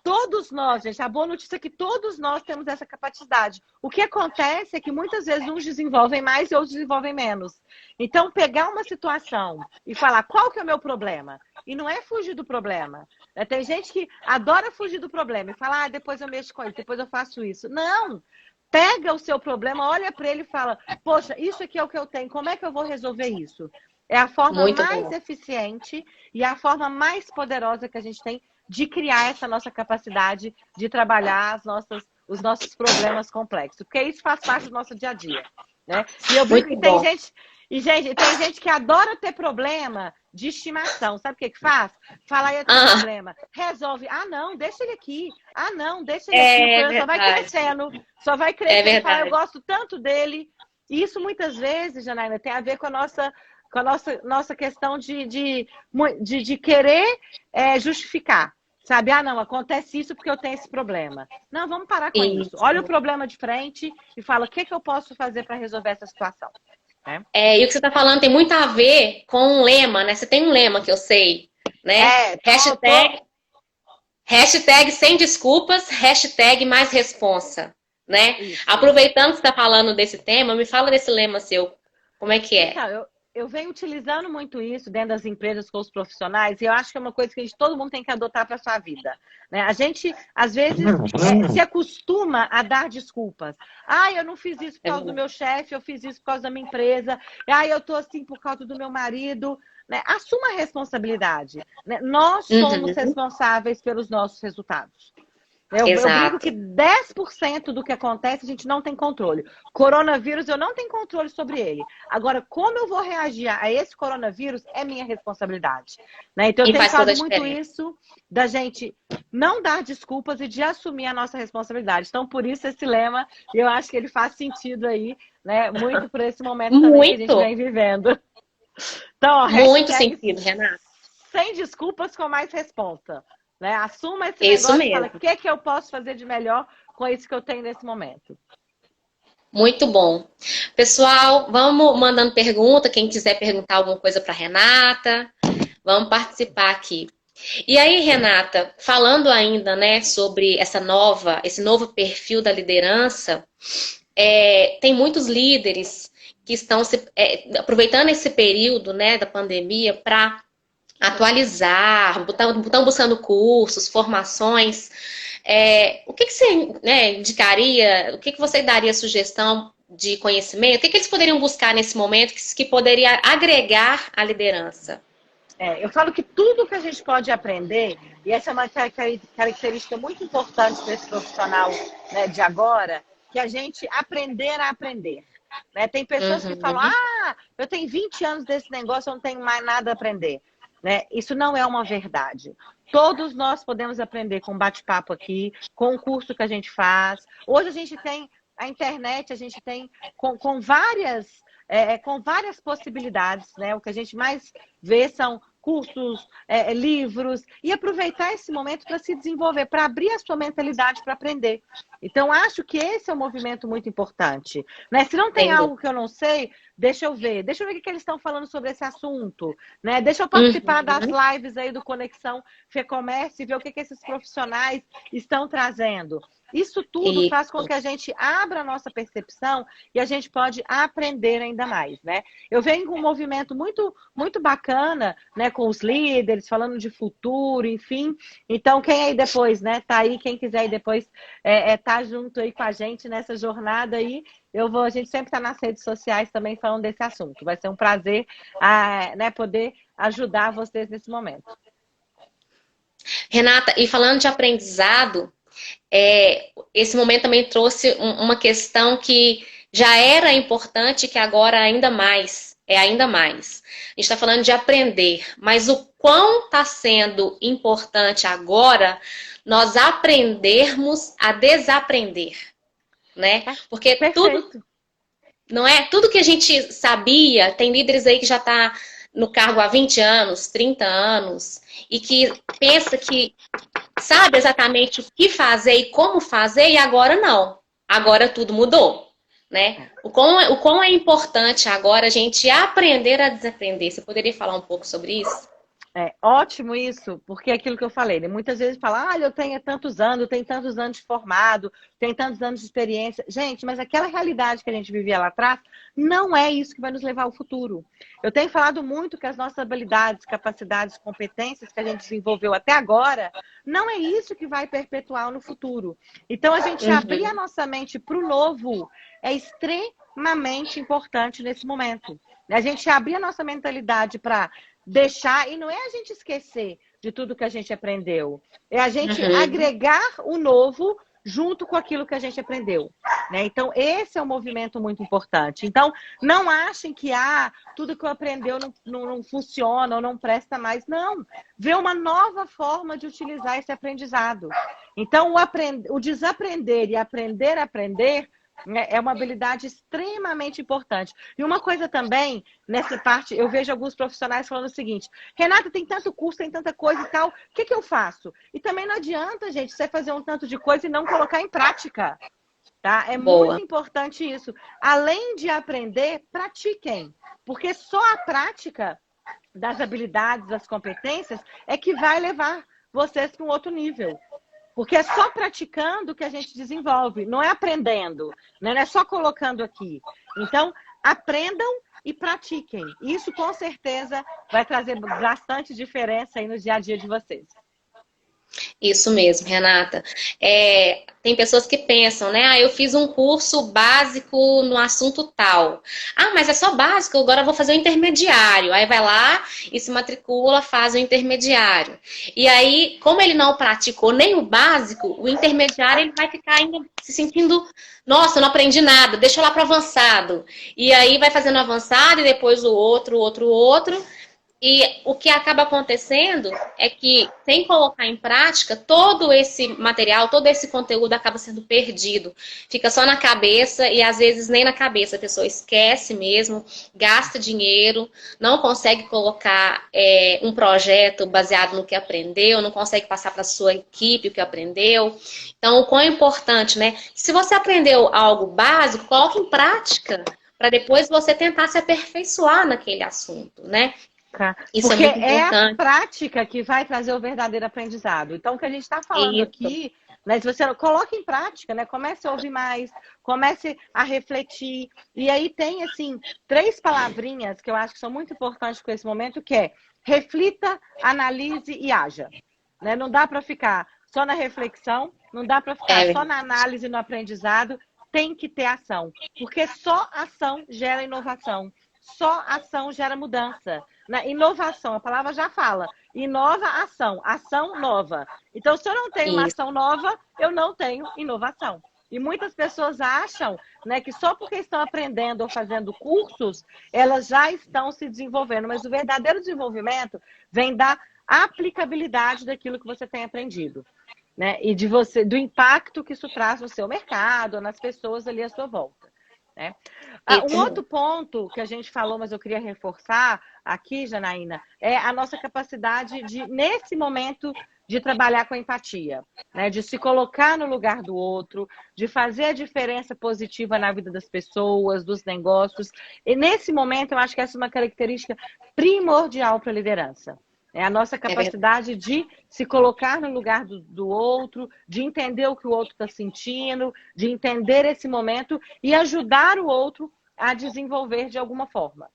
todos nós, gente, a boa notícia é que todos nós temos essa capacidade. O que acontece é que muitas vezes uns desenvolvem mais e outros desenvolvem menos. Então, pegar uma situação e falar qual que é o meu problema? E não é fugir do problema. Tem gente que adora fugir do problema e fala, depois eu mexo com isso, depois eu faço isso. Não! Pega o seu problema, olha para ele e fala, poxa, isso aqui é o que eu tenho, como é que eu vou resolver isso? É a forma Muito mais bom. eficiente e a forma mais poderosa que a gente tem de criar essa nossa capacidade de trabalhar os nossos problemas complexos. Porque isso faz parte do nosso dia a dia. Né? E eu brinco que Muito tem bom. gente, tem gente que adora ter problema de estimação. Sabe o que faz? Fala aí, eu tenho problema. Resolve. Não, deixa ele aqui. Não, deixa ele aqui. O problema só vai crescendo. Só vai crescendo. É Fala, eu verdade. gosto tanto dele. E isso muitas vezes, Janaína, tem a ver com a nossa questão de querer justificar. Sabe? Não, acontece isso porque eu tenho esse problema. Não, vamos parar com isso. Olha o problema de frente e fala o que eu posso fazer para resolver essa situação. Né? E o que você está falando tem muito a ver com um lema, né? Você tem um lema que eu sei, né? Hashtag sem desculpas, hashtag mais responsa, né? Isso. Aproveitando que você está falando desse tema, me fala desse lema seu. Como é que é? Então, eu venho utilizando muito isso dentro das empresas com os profissionais e eu acho que é uma coisa que todo mundo tem que adotar para a sua vida. Né? A gente, às vezes, se acostuma a dar desculpas. Eu não fiz isso por causa do meu chefe, eu fiz isso por causa da minha empresa. Eu estou assim por causa do meu marido. Né? Assuma a responsabilidade. Né? Nós somos responsáveis pelos nossos resultados. Eu brinco que 10% do que acontece a gente não tem controle. Coronavírus, eu não tenho controle sobre ele. Agora, como eu vou reagir a esse coronavírus é minha responsabilidade. Né? Então, eu tenho falado muito isso da gente não dar desculpas e de assumir a nossa responsabilidade. Então, por isso esse lema, eu acho que ele faz sentido aí, né? Muito por esse momento também que a gente vem vivendo. Então, muito sentido, Renata. Sem desculpas com mais responsa. Né? Assuma esse negócio e fala o que eu posso fazer de melhor com isso que eu tenho nesse momento. Muito bom. Pessoal, vamos mandando pergunta. Quem quiser perguntar alguma coisa para Renata, vamos participar aqui. E aí, Renata, falando ainda, né, sobre esse novo perfil da liderança, tem muitos líderes que estão aproveitando esse período, né, da pandemia para atualizar, estão buscando cursos, formações. O que você indicaria, o que você daria sugestão de conhecimento? O que eles poderiam buscar nesse momento que poderia agregar à liderança? Eu falo que tudo que a gente pode aprender, e essa é uma característica muito importante desse profissional, né, de agora, que a gente aprender a aprender. Né? Tem pessoas que falam, eu tenho 20 anos desse negócio, eu não tenho mais nada a aprender. Né? Isso não é uma verdade. Todos nós podemos aprender com bate-papo aqui, com o curso que a gente faz. Hoje a gente tem a internet, a gente tem com várias possibilidades. Né? O que a gente mais vê são cursos, livros, e aproveitar esse momento para se desenvolver, para abrir a sua mentalidade para aprender. Então, acho que esse é um movimento muito importante. Né? Se não tem algo que eu não sei, deixa eu ver o que eles estão falando sobre esse assunto. Né? Deixa eu participar das lives aí do Conexão FEComércio e ver o que esses profissionais estão trazendo. Isso tudo faz com que a gente abra a nossa percepção e a gente pode aprender ainda mais, né? Eu venho com um movimento muito, muito bacana, né? Com os líderes, falando de futuro, enfim. Então, quem aí depois, né? Tá aí, quem quiser aí depois tá estar junto aí com a gente nessa jornada aí. A gente sempre está nas redes sociais também falando desse assunto. Vai ser um prazer né, poder ajudar vocês nesse momento. Renata, e falando de aprendizado, esse momento também trouxe uma questão que já era importante, que agora ainda mais, ainda mais. A gente está falando de aprender, mas o quão está sendo importante agora nós aprendermos a desaprender, né? Porque tudo, não é? Tudo que a gente sabia, tem líderes aí que já tá no cargo há 20 anos, 30 anos, e que pensa que sabe exatamente o que fazer e como fazer, e agora não. Agora tudo mudou, né? O quão é importante agora a gente aprender a desaprender. Você poderia falar um pouco sobre isso? É ótimo isso, porque é aquilo que eu falei, né? Muitas vezes fala, eu tenho tantos anos, eu tenho tantos anos de formado, tenho tantos anos de experiência. Gente, mas aquela realidade que a gente vivia lá atrás não é isso que vai nos levar ao futuro. Eu tenho falado muito que as nossas habilidades, capacidades, competências que a gente desenvolveu até agora, não é isso que vai perpetuar no futuro. Então, a gente abrir a nossa mente para o novo é extremamente importante nesse momento. A gente abrir a nossa mentalidade para deixar, e não é a gente esquecer de tudo que a gente aprendeu, é a gente agregar o novo junto com aquilo que a gente aprendeu, né? Então, esse é um movimento muito importante. Então, não achem que tudo que eu aprendeu não funciona ou não presta mais. Não, vê uma nova forma de utilizar esse aprendizado. Então, o desaprender e aprender a aprender é uma habilidade extremamente importante. E uma coisa também, nessa parte, eu vejo alguns profissionais falando o seguinte, Renata, tem tanto curso, tem tanta coisa e tal, o que eu faço? E também não adianta, gente, você fazer um tanto de coisa e não colocar em prática. Tá? É muito importante isso. Além de aprender, pratiquem. Porque só a prática das habilidades, das competências, é que vai levar vocês para um outro nível. Porque é só praticando que a gente desenvolve, não é aprendendo, né? Não é só colocando aqui. Então, aprendam e pratiquem. Isso, com certeza, vai trazer bastante diferença aí no dia a dia de vocês. Isso mesmo, Renata. Tem pessoas que pensam, né? Eu fiz um curso básico no assunto tal. Mas é só básico, agora eu vou fazer o intermediário. Aí vai lá e se matricula, faz o intermediário. E aí, como ele não praticou nem o básico, o intermediário ele vai ficar ainda se sentindo, nossa, eu não aprendi nada, deixa eu lá para avançado. E aí vai fazendo avançado e depois o outro. E o que acaba acontecendo é que, sem colocar em prática, todo esse material, todo esse conteúdo acaba sendo perdido. Fica só na cabeça e, às vezes, nem na cabeça. A pessoa esquece mesmo, gasta dinheiro, não consegue colocar um projeto baseado no que aprendeu, não consegue passar para a sua equipe o que aprendeu. Então, o quão é importante, né? Se você aprendeu algo básico, coloque em prática, para depois você tentar se aperfeiçoar naquele assunto, né? Isso porque é a prática que vai trazer o verdadeiro aprendizado. Então, o que a gente está falando aqui, né, se você coloca em prática, né, comece a ouvir mais, comece a refletir. E aí tem, assim, 3 palavrinhas que eu acho que são muito importantes com esse momento, que é reflita, analise e haja. Né? Não dá para ficar só na reflexão, não dá para ficar só na análise e no aprendizado, tem que ter ação. Porque só ação gera inovação. Só ação gera mudança. Na inovação, a palavra já fala. Inova ação, ação nova. Então, se eu não tenho uma ação nova, eu não tenho inovação. E muitas pessoas acham, né, que só porque estão aprendendo ou fazendo cursos, elas já estão se desenvolvendo. Mas o verdadeiro desenvolvimento vem da aplicabilidade daquilo que você tem aprendido. Né? E do impacto que isso traz no seu mercado, nas pessoas ali à sua volta. Né? Um outro ponto que a gente falou, mas eu queria reforçar aqui, Janaína, é a nossa capacidade de, nesse momento, de trabalhar com empatia, né? De se colocar no lugar do outro, de fazer a diferença positiva na vida das pessoas, dos negócios. E nesse momento, eu acho que essa é uma característica primordial para a liderança. É a nossa capacidade de se colocar no lugar do outro, de entender o que o outro está sentindo, de entender esse momento e ajudar o outro a desenvolver de alguma forma.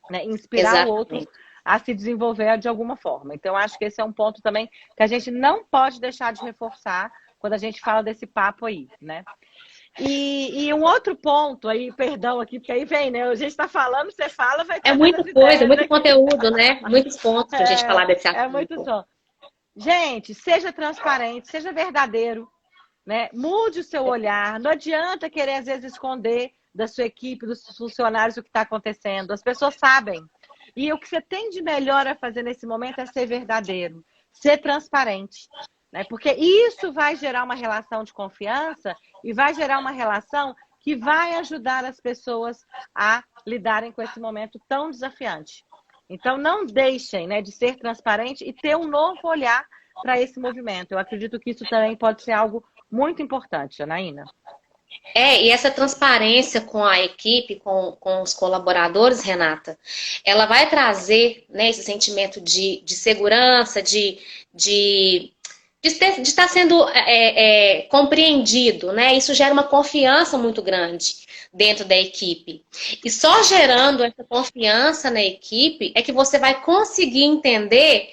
Né? Inspirar o outro a se desenvolver de alguma forma. Então, acho que esse é um ponto também que a gente não pode deixar de reforçar, quando a gente fala desse papo aí, né? E um outro ponto aí, perdão aqui, porque aí vem, né? A gente está falando, você fala, vai É trazendo muita as coisa, ideias muito aqui. conteúdo, né? Muitos pontos para a gente falar desse É muito assunto. só. Gente, seja transparente, seja verdadeiro, né? Mude o seu olhar. Não adianta querer, às vezes, esconder da sua equipe, dos funcionários, o que está acontecendo. As pessoas sabem. E o que você tem de melhor a fazer nesse momento é ser verdadeiro, ser transparente, né? Porque isso vai gerar uma relação de confiança e vai gerar uma relação que vai ajudar as pessoas a lidarem com esse momento tão desafiante. Então, não deixem, né, de ser transparente e ter um novo olhar para esse movimento. Eu acredito que isso também pode ser algo muito importante, Janaína. E essa transparência com a equipe, com os colaboradores, Renata, ela vai trazer, né, esse sentimento de segurança, de estar sendo compreendido, né? Isso gera uma confiança muito grande dentro da equipe. E só gerando essa confiança na equipe é que você vai conseguir entender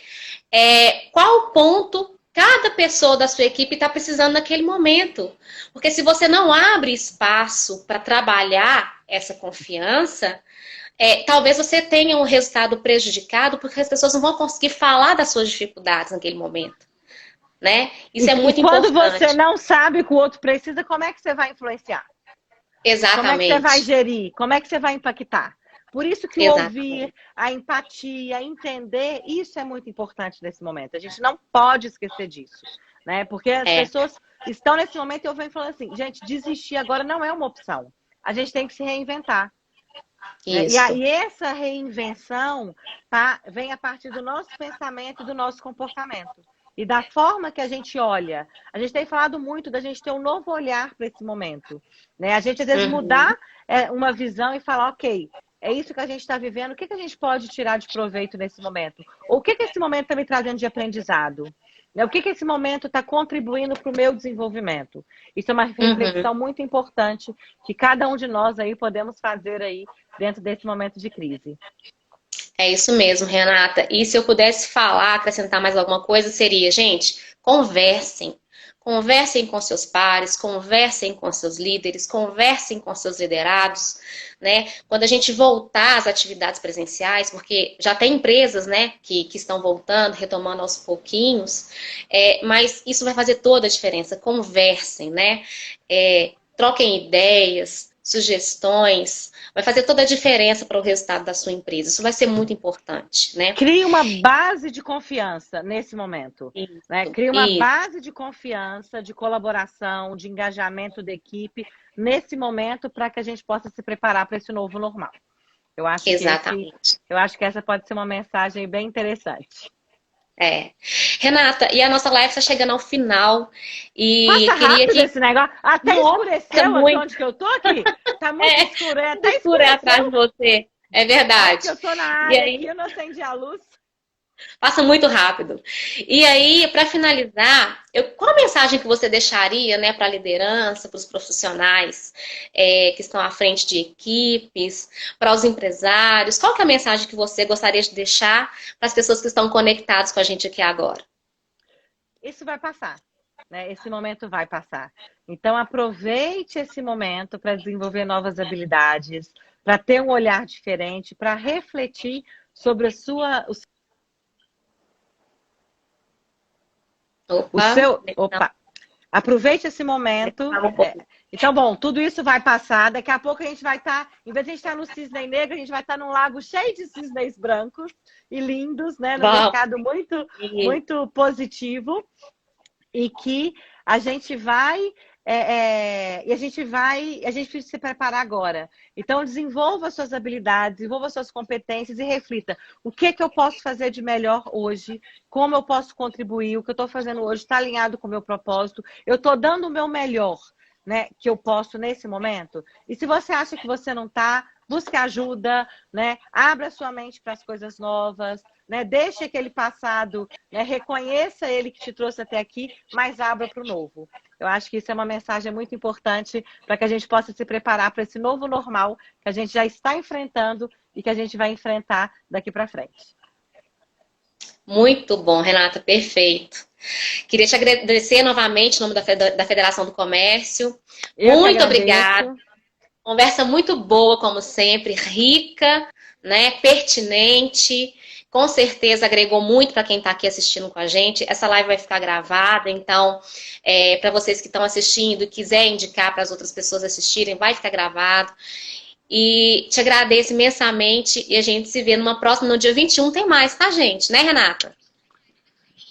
qual ponto cada pessoa da sua equipe está precisando naquele momento. Porque se você não abre espaço para trabalhar essa confiança, talvez você tenha um resultado prejudicado, porque as pessoas não vão conseguir falar das suas dificuldades naquele momento. Né? Isso é muito quando importante. Você não sabe o que o outro precisa, como é que você vai influenciar? Exatamente. Como é que você vai gerir? Como é que você vai impactar? Por isso que o ouvir, a empatia, entender, isso é muito importante nesse momento. A gente não pode esquecer disso, né? Porque as pessoas estão nesse momento e eu venho falando assim, gente, desistir agora não é uma opção. A gente tem que se reinventar. Né? E essa reinvenção vem a partir do nosso pensamento e do nosso comportamento. E da forma que a gente olha. A gente tem falado muito da gente ter um novo olhar para esse momento. Né? A gente, às vezes, mudar uma visão e falar, ok, é isso que a gente está vivendo, o que a gente pode tirar de proveito nesse momento? Ou o que esse momento está me trazendo de aprendizado? O que esse momento está contribuindo para o meu desenvolvimento? Isso é uma reflexão muito importante que cada um de nós aí podemos fazer aí dentro desse momento de crise. É isso mesmo, Renata. E se eu pudesse falar, acrescentar mais alguma coisa, seria, gente, conversem. Conversem com seus pares, conversem com seus líderes, conversem com seus liderados, né? Quando a gente voltar às atividades presenciais, porque já tem empresas, né, que estão voltando, retomando aos pouquinhos, mas isso vai fazer toda a diferença. Conversem, né? Troquem ideias, sugestões, vai fazer toda a diferença para o resultado da sua empresa. Isso vai ser muito importante, né? Crie uma base de confiança nesse momento. Isso, né? Crie uma base de confiança, de colaboração, de engajamento da equipe nesse momento para que a gente possa se preparar para esse novo normal. Eu acho que essa pode ser uma mensagem bem interessante. Renata, e a nossa live está chegando ao final. E passa rápido esse negócio. Até escureceu muito. Aqui onde que eu tô aqui. Tá muito escuro. Até escuro atrás de você. É verdade. Eu tô na área aqui, eu não acendi a luz. Passa muito rápido. E aí, para finalizar, qual a mensagem que você deixaria, né, para a liderança, para os profissionais que estão à frente de equipes, para os empresários? Qual que é a mensagem que você gostaria de deixar para as pessoas que estão conectadas com a gente aqui agora? Isso vai passar, né? Esse momento vai passar. Então, aproveite esse momento para desenvolver novas habilidades, para ter um olhar diferente, para refletir sobre a sua... Aproveite esse momento. Então, bom, tudo isso vai passar. Daqui a pouco a gente vai estar, em vez de a gente estar no cisne negro, a gente vai estar num lago cheio de cisnes brancos e lindos, né? No mercado muito positivo. E que a gente vai... a gente precisa se preparar agora. Então, desenvolva suas habilidades, desenvolva suas competências e reflita. O que eu posso fazer de melhor hoje? Como eu posso contribuir? O que eu estou fazendo hoje está alinhado com o meu propósito? Eu estou dando o meu melhor, né, que eu posso nesse momento? E se você acha que você não está, busque ajuda, né? Abra sua mente para as coisas novas, né? Deixe aquele passado, né? Reconheça ele que te trouxe até aqui, mas abra para o novo. Eu acho que isso é uma mensagem muito importante para que a gente possa se preparar para esse novo normal que a gente já está enfrentando e que a gente vai enfrentar daqui para frente. Muito bom, Renata, perfeito. Queria te agradecer novamente em nome da Federação do Comércio. Eu que Muito agradeço. obrigada. Conversa muito boa, como sempre, rica, né, pertinente. Com certeza agregou muito para quem está aqui assistindo com a gente. Essa live vai ficar gravada, então, para vocês que estão assistindo e quiserem indicar para as outras pessoas assistirem, vai ficar gravado. E te agradeço imensamente e a gente se vê numa próxima, no dia 21 tem mais, tá, gente? Né, Renata?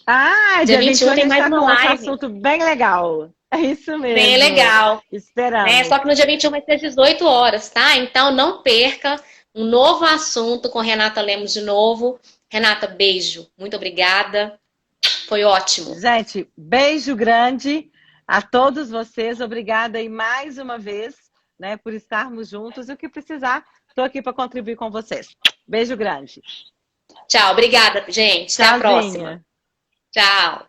Ah, Dia dia 21 21 a tem gente mais está uma com outro live. assunto bem legal. É isso mesmo. Bem legal. Esperamos. Só que no dia 21 vai ser às 18 horas, tá? Então não perca um novo assunto com Renata Lemos de novo. Renata, beijo. Muito obrigada. Foi ótimo. Gente, beijo grande a todos vocês. Obrigada aí mais uma vez, né, por estarmos juntos. E o que precisar, estou aqui para contribuir com vocês. Beijo grande. Tchau, obrigada, gente. Até a próxima. Tchauzinha. Tchau.